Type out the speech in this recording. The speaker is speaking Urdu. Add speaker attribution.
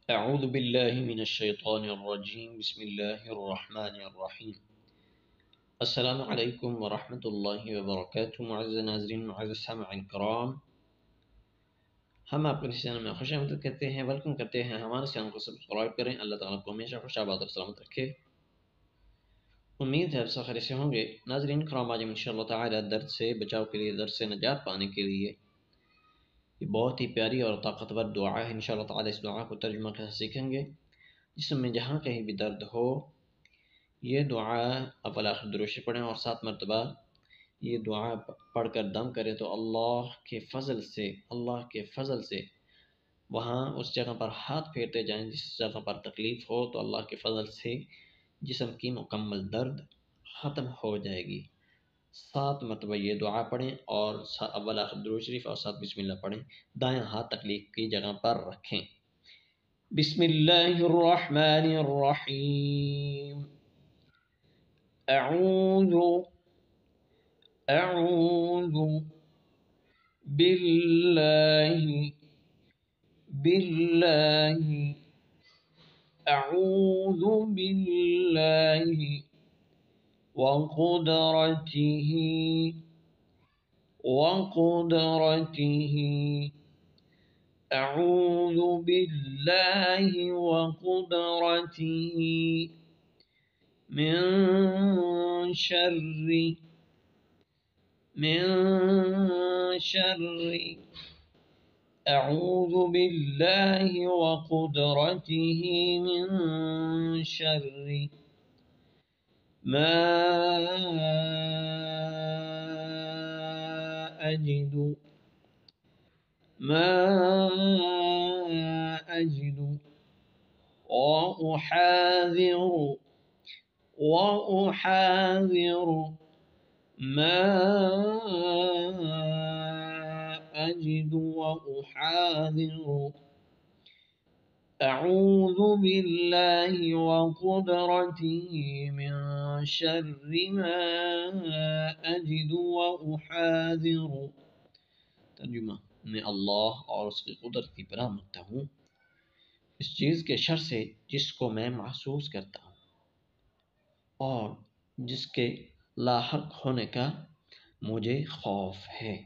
Speaker 1: اعوذ باللہ من الشیطان الرجیم بسم اللہ الرحمن الرحیم۔ السلام علیکم ورحمۃ اللہ وبرکاتہ۔ معزز ناظرین، معزز سامعین کرام، ہم آپ کو اس چینل میں خوش آمدید کہتے ہیں، ویلکم کرتے ہیں۔ ہمارے چینل کو سبسکرائب کریں۔ اللہ تعالیٰ کو ہمیشہ خوش آباد اور سلامت رکھے۔ امید ہے آپ سب خیریت سے ہوں گے۔ ناظرین کرام، آج ہم انشاءاللہ تعالی درد سے بچاؤ کے لیے، درد سے نجات پانے کے لیے یہ بہت ہی پیاری اور طاقتور دعا ہے۔ انشاءاللہ تعالی اس دعا کو ترجمہ کے ساتھ سیکھیں گے۔ جسم میں جہاں کہیں بھی درد ہو، یہ دعا آپ الآخر درود پڑھیں اور 7 مرتبہ یہ دعا پڑھ کر دم کریں تو اللہ کے فضل سے وہاں اس جگہ پر ہاتھ پھیرتے جائیں جس جگہ پر تکلیف ہو، تو اللہ کے فضل سے جسم کی مکمل درد ختم ہو جائے گی۔ 7 مرتبہ یہ دعا پڑھیں اور اول آخر درود شریف اور 7 بسم اللہ پڑھیں۔ دائیں ہاتھ تکلیف کی جگہ پر رکھیں۔ بسم اللہ الرحمن الرحیم۔ اعوذ باللہ اعوذ باللہ وقدرته اعوذ باللہ وقدرته من شر اعوذ باللہ وقدرته من شر ما أجد وأحاذر ما أجد وأحاذر أعوذ بالله وقدرته من شر ما أجد وأحاذر۔ ترجمہ: میں اللہ اور اس کی قدرت کی پناہ مانگتا ہوں اس چیز کے شر سے جس کو میں محسوس کرتا ہوں اور جس کے لاحق ہونے کا مجھے خوف ہے۔